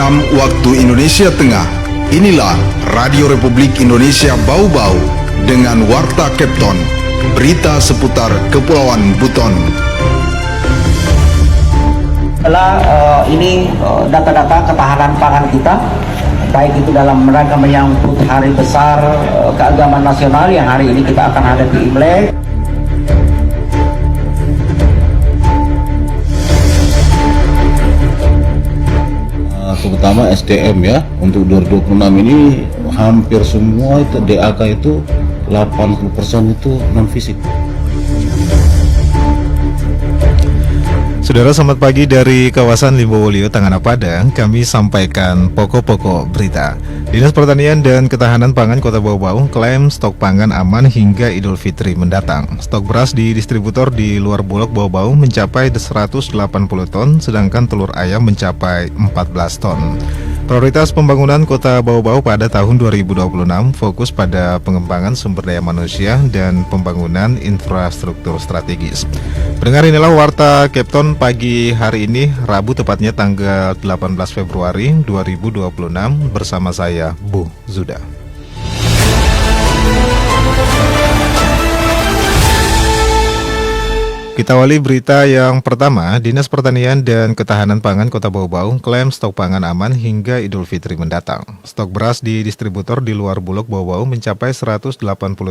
6 waktu Indonesia Tengah. Inilah Radio Republik Indonesia Bau-Bau dengan Warta Kepton, berita seputar Kepulauan Buton. Ini data-data ketahanan pangan kita, baik itu dalam rangka menyambut hari besar keagamaan nasional yang hari ini kita akan hadapi Imlek. Terutama SDM ya, untuk 2026 ini hampir semua itu DAK itu 80% itu non fisik. Saudara, selamat pagi dari kawasan Limbowolio, Tangana Padang. Kami sampaikan pokok-pokok berita. Dinas Pertanian dan Ketahanan Pangan Kota Bau-Bau klaim stok pangan aman hingga Idul Fitri mendatang. Stok beras di distributor di luar Bulog Bau-Bau mencapai 180 ton, sedangkan telur ayam mencapai 14 ton. Prioritas pembangunan Kota Bau-Bau pada tahun 2026 fokus pada pengembangan sumber daya manusia dan pembangunan infrastruktur strategis. Pendengar, inilah Warta Kepton pagi hari ini, Rabu tepatnya tanggal 18 Februari 2026 bersama saya, Bu Zuda. Kita awali berita yang pertama. Dinas Pertanian dan Ketahanan Pangan Kota Bau-Bau klaim stok pangan aman hingga Idul Fitri mendatang. Stok beras di distributor di luar Bulog Bau-Bau mencapai 180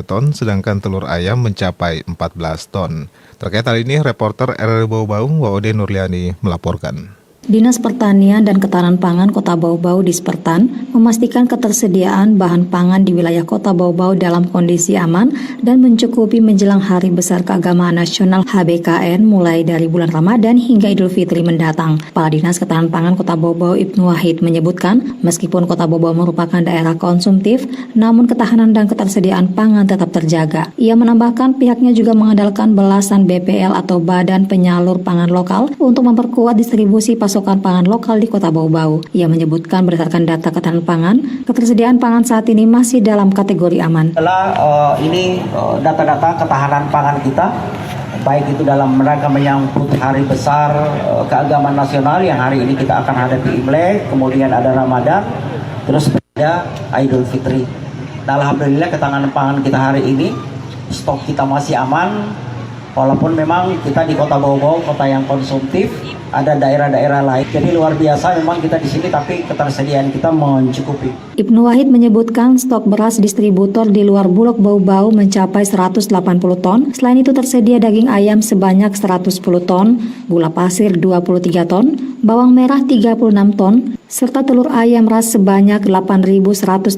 ton, sedangkan telur ayam mencapai 14 ton. Terkait hal ini, reporter RRI Bau-Bau, Waode Nurliani, melaporkan. Dinas Pertanian dan Ketahanan Pangan Kota Bau-Bau Dispertan memastikan ketersediaan bahan pangan di wilayah Kota Bau-Bau dalam kondisi aman dan mencukupi menjelang Hari Besar Keagamaan Nasional HBKN mulai dari bulan Ramadan hingga Idul Fitri mendatang. Kepala Dinas Ketahanan Pangan Kota Bau-Bau Ibnu Wahid menyebutkan, meskipun Kota Bau-Bau merupakan daerah konsumtif, namun ketahanan dan ketersediaan pangan tetap terjaga. Ia menambahkan pihaknya juga mengandalkan belasan BPL atau Badan Penyalur Pangan Lokal untuk memperkuat distribusi pasokan pangan lokal di Kota Bau-Bau. Ia menyebutkan berdasarkan data ketahanan pangan, ketersediaan pangan saat ini masih dalam kategori aman. Ini data-data ketahanan pangan kita, baik itu dalam rangka menyambut hari besar keagamaan nasional yang hari ini kita akan hadapi Imlek, kemudian ada Ramadan, terus ada Idul Fitri. Nah, alhamdulillah ketahanan pangan kita hari ini, stok kita masih aman, walaupun memang kita di Kota Bau-Bau, kota yang konsumtif, ada daerah-daerah lain. Jadi luar biasa memang kita di sini, tapi ketersediaan kita mencukupi. Ibnu Wahid menyebutkan stok beras distributor di luar Bulog Bau-Bau mencapai 180 ton. Selain itu tersedia daging ayam sebanyak 110 ton, gula pasir 23 ton, bawang merah 36 ton, serta telur ayam ras sebanyak 8.185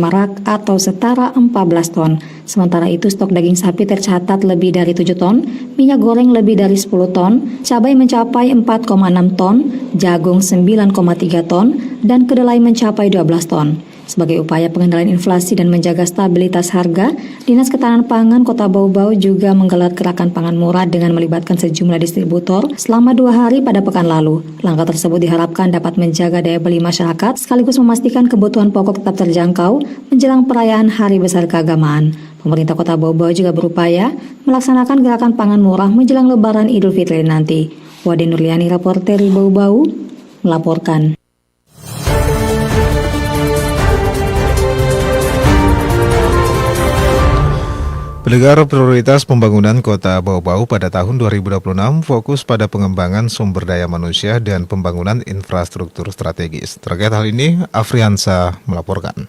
rak atau setara 14 ton. Sementara itu stok daging sapi tercatat lebih dari 7 ton, minyak goreng lebih dari 10 ton, cabai mencapai 4,6 ton, jagung 9,3 ton, dan kedelai mencapai 12 ton. Sebagai upaya pengendalian inflasi dan menjaga stabilitas harga, Dinas Ketahanan Pangan Kota Bau-Bau juga menggelar gerakan pangan murah dengan melibatkan sejumlah distributor selama 2 hari pada pekan lalu. Langkah tersebut diharapkan dapat menjaga daya beli masyarakat sekaligus memastikan kebutuhan pokok tetap terjangkau menjelang perayaan Hari Besar Keagamaan. Pemerintah Kota Bau-Bau juga berupaya melaksanakan gerakan pangan murah menjelang Lebaran Idul Fitri nanti. Wade Nurliani, reporter Bau-Bau, melaporkan. Pendengar, prioritas pembangunan Kota Bau-Bau pada tahun 2026 fokus pada pengembangan sumber daya manusia dan pembangunan infrastruktur strategis. Terkait hal ini, Afriansa melaporkan.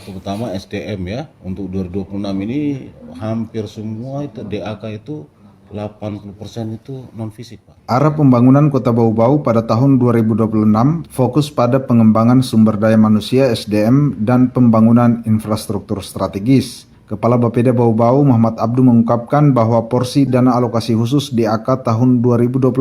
Terutama SDM ya, untuk 2026 ini hampir semua itu DAK itu 80% itu non fisik, Pak. Arah pembangunan Kota Bau-Bau pada tahun 2026 fokus pada pengembangan sumber daya manusia SDM dan pembangunan infrastruktur strategis. Kepala Bapeda Bau-Bau Muhammad Abdu mengungkapkan bahwa porsi dana alokasi khusus DAK tahun 2026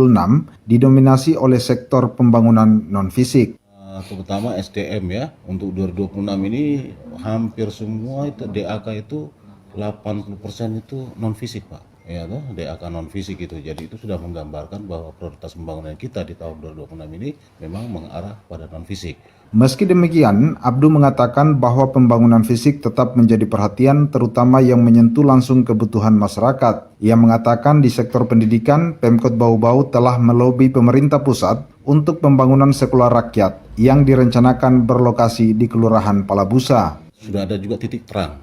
didominasi oleh sektor pembangunan non-fisik. Terutama SDM ya, untuk 2026 ini hampir semua itu DAK itu 80% itu non fisik, Pak. Ya, DAK non fisik itu. Jadi itu sudah menggambarkan bahwa prioritas pembangunan kita di tahun 2026 ini memang mengarah pada non fisik. Meski demikian, Abdu mengatakan bahwa pembangunan fisik tetap menjadi perhatian terutama yang menyentuh langsung kebutuhan masyarakat. Ia mengatakan di sektor pendidikan, Pemkot Bau-Bau telah melobi pemerintah pusat untuk pembangunan sekolah rakyat yang direncanakan berlokasi di Kelurahan Palabusa. Sudah ada juga titik terang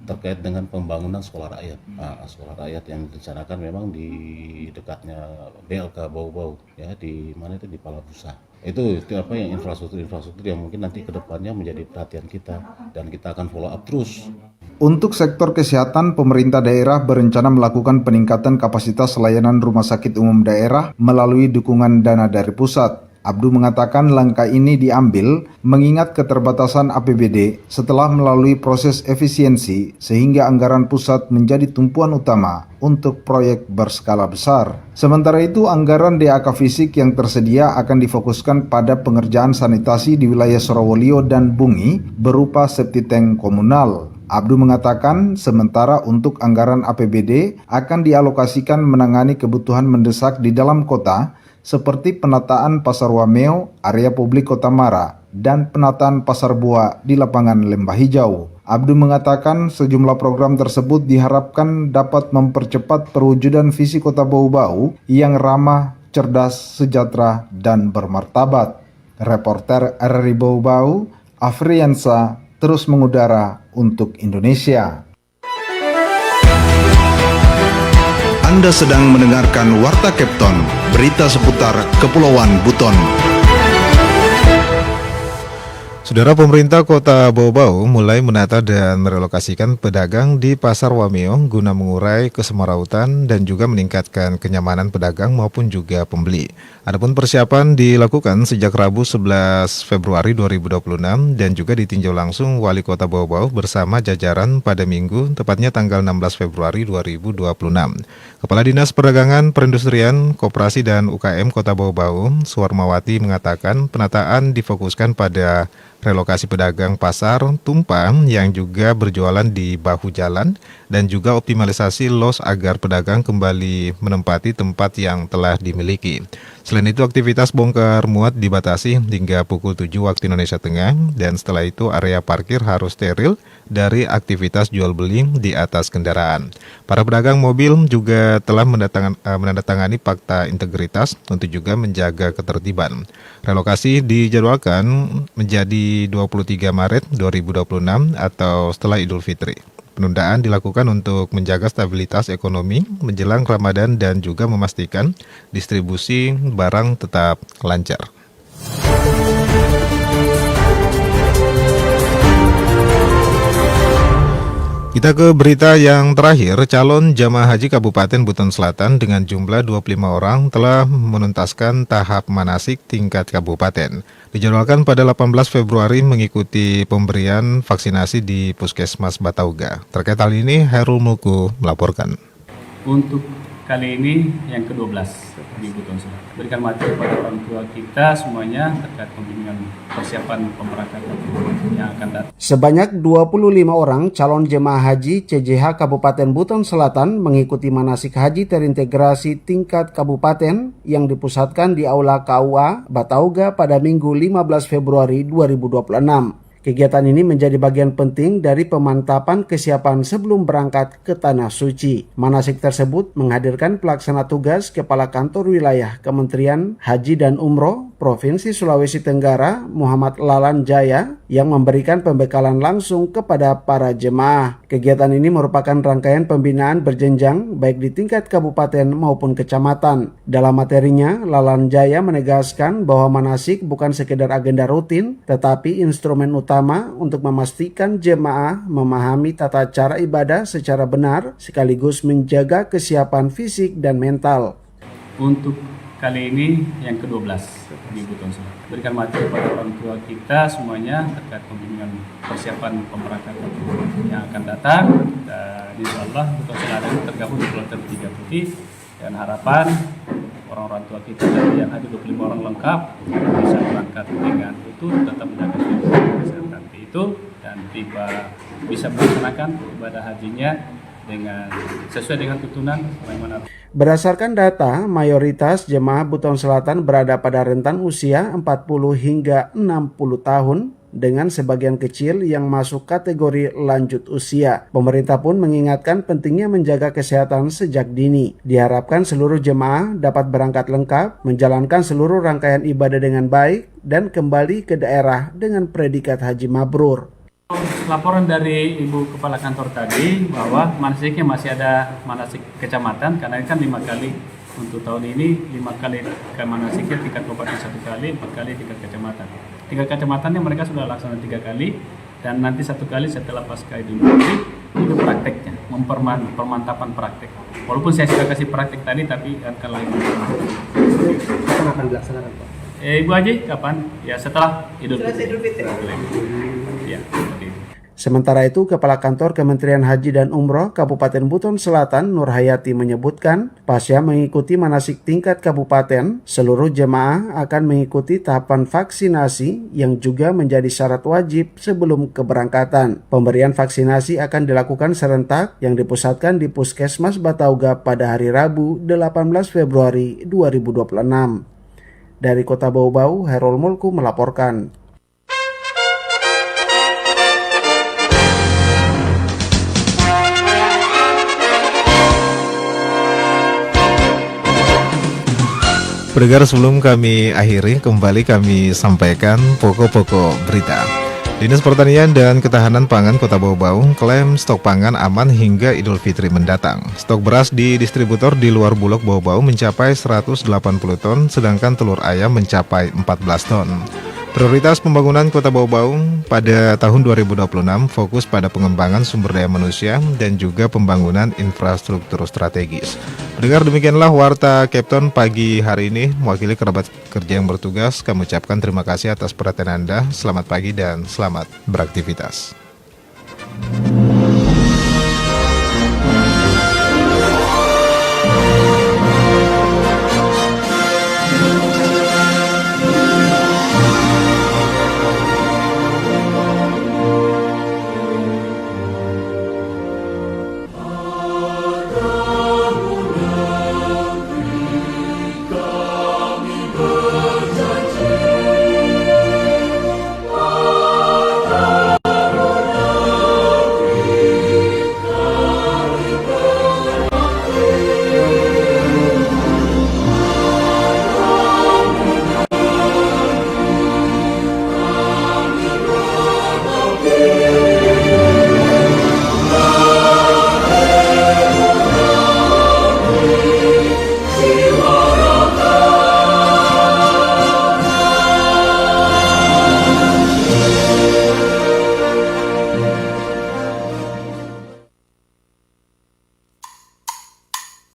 terkait dengan pembangunan sekolah rakyat. Sekolah rakyat yang direncanakan memang di dekatnya BLK Bau-Bau, ya, di mana itu, di Palabusa. Itu apa yang infrastruktur yang mungkin nanti ke depannya menjadi perhatian kita dan kita akan follow up terus. Untuk sektor kesehatan, pemerintah daerah berencana melakukan peningkatan kapasitas layanan rumah sakit umum daerah melalui dukungan dana dari pusat. Abdu mengatakan langkah ini diambil mengingat keterbatasan APBD setelah melalui proses efisiensi sehingga anggaran pusat menjadi tumpuan utama untuk proyek berskala besar. Sementara itu, anggaran DAK fisik yang tersedia akan difokuskan pada pengerjaan sanitasi di wilayah Sorowolio dan Bungi berupa septic tank komunal. Abdu mengatakan sementara untuk anggaran APBD akan dialokasikan menangani kebutuhan mendesak di dalam kota seperti penataan Pasar Wameo, area publik Kota Mara, dan penataan Pasar Buah di lapangan Lembah Hijau. Abdu mengatakan sejumlah program tersebut diharapkan dapat mempercepat perwujudan visi Kota Bau-Bau yang ramah, cerdas, sejahtera, dan bermartabat. Reporter RRI Bau-Bau, Afriansa, terus mengudara untuk Indonesia. Anda sedang mendengarkan Warta Kepton, berita seputar Kepulauan Buton. Saudara, pemerintah Kota Bau-Bau mulai menata dan merelokasikan pedagang di Pasar Wameo guna mengurai kesemarautan dan juga meningkatkan kenyamanan pedagang maupun juga pembeli. Adapun persiapan dilakukan sejak Rabu 11 Februari 2026 dan juga ditinjau langsung Wali Kota Bau-Bau bersama jajaran pada Minggu, tepatnya tanggal 16 Februari 2026. Kepala Dinas Perdagangan, Perindustrian, Koperasi dan UKM Kota Bau-Bau, Suwarmawati mengatakan penataan difokuskan pada relokasi pedagang pasar tumpang yang juga berjualan di bahu jalan dan juga optimalisasi los agar pedagang kembali menempati tempat yang telah dimiliki. Selain itu, aktivitas bongkar muat dibatasi hingga pukul 7 waktu Indonesia Tengah dan setelah itu area parkir harus steril dari aktivitas jual beli di atas kendaraan. Para pedagang mobil juga telah menandatangani fakta integritas untuk juga menjaga ketertiban. Relokasi dijadwalkan menjadi 23 Maret 2026 atau setelah Idul Fitri. Penundaan dilakukan untuk menjaga stabilitas ekonomi menjelang Ramadan dan juga memastikan distribusi barang tetap lancar. Kita ke berita yang terakhir, calon jamaah haji Kabupaten Buton Selatan dengan jumlah 25 orang telah menuntaskan tahap manasik tingkat kabupaten. Dijadwalkan pada 18 Februari mengikuti pemberian vaksinasi di Puskesmas Batauga. Terkait hal ini, Hairul Mulku melaporkan. Untuk kali ini yang ke-12 di Buton Selatan. Berikan materi kepada orang tua kita semuanya terkait pembimbingan persiapan pemberangkatan yang akan datang. Sebanyak 25 orang calon jemaah haji CJH Kabupaten Buton Selatan mengikuti manasik haji terintegrasi tingkat kabupaten yang dipusatkan di Aula KUA Batauga pada Minggu 15 Februari 2026. Kegiatan ini menjadi bagian penting dari pemantapan kesiapan sebelum berangkat ke Tanah Suci. Manasik tersebut menghadirkan pelaksana tugas Kepala Kantor Wilayah Kementerian Haji dan Umroh Provinsi Sulawesi Tenggara Muhammad Lalan Jaya yang memberikan pembekalan langsung kepada para jemaah. Kegiatan ini merupakan rangkaian pembinaan berjenjang baik di tingkat kabupaten maupun kecamatan. Dalam materinya, Lalan Jaya menegaskan bahwa manasik bukan sekedar agenda rutin, tetapi instrumen utama untuk memastikan jemaah memahami tata cara ibadah secara benar sekaligus menjaga kesiapan fisik dan mental. Untuk kali ini yang ke-12 di Buton Selatan. Berikan materi kepada orang tua kita semuanya terkait pembimbingan persiapan pemberangkatan yang akan datang. Dan insya Allah Buton Selatan tergabung di kloter 3 putih dan harapan orang-orang tua kita yang haji 25 orang lengkap bisa berangkat dengan utuh, tetap menjaga kesehatan itu dan bisa melaksanakan ibadah hajinya dengan sesuai dengan tuntunan bagaimana. Berdasarkan data, mayoritas jemaah Buton Selatan berada pada rentan usia 40 hingga 60 tahun dengan sebagian kecil yang masuk kategori lanjut usia. Pemerintah pun mengingatkan pentingnya menjaga kesehatan sejak dini. Diharapkan seluruh jemaah dapat berangkat lengkap, menjalankan seluruh rangkaian ibadah dengan baik, dan kembali ke daerah dengan predikat haji mabrur. Laporan dari Ibu Kepala Kantor tadi bahwa manasiknya masih ada manasik kecamatan, karena kan 5 kali untuk tahun ini, 5 kali ke manasiknya tingkat kabupaten 1 kali, 4 kali tingkat kecamatan. Tingkat kecamatannya mereka sudah laksanakan 3 kali, dan nanti 1 kali setelah pasca Idul Fitri itu prakteknya, pemantapan praktek. Walaupun saya sudah kasih praktek tadi, tapi akan lain. Kapan akan dilaksanakan, Pak? Ibu Haji, kapan? Ya setelah Idul Fitri. Ya, seperti itu. Sementara itu, Kepala Kantor Kementerian Haji dan Umroh Kabupaten Buton Selatan Nur Hayati menyebutkan, pasca mengikuti manasik tingkat kabupaten, seluruh jemaah akan mengikuti tahapan vaksinasi yang juga menjadi syarat wajib sebelum keberangkatan. Pemberian vaksinasi akan dilakukan serentak yang dipusatkan di Puskesmas Batauga pada hari Rabu 18 Februari 2026. Dari Kota Bau-Bau, Herol Mulku melaporkan. Pendengar, sebelum kami akhiri, kembali kami sampaikan pokok-pokok berita. Dinas Pertanian dan Ketahanan Pangan Kota Bau-Bau klaim stok pangan aman hingga Idul Fitri mendatang. Stok beras di distributor di luar Bulog Bau-Bau mencapai 180 ton, sedangkan telur ayam mencapai 14 ton. Prioritas pembangunan Kota Bau-Bau pada tahun 2026 fokus pada pengembangan sumber daya manusia dan juga pembangunan infrastruktur strategis. Mendengar demikianlah Warta Captain pagi hari ini. Mewakili kerabat kerja yang bertugas, kami ucapkan terima kasih atas perhatian Anda. Selamat pagi dan selamat beraktivitas.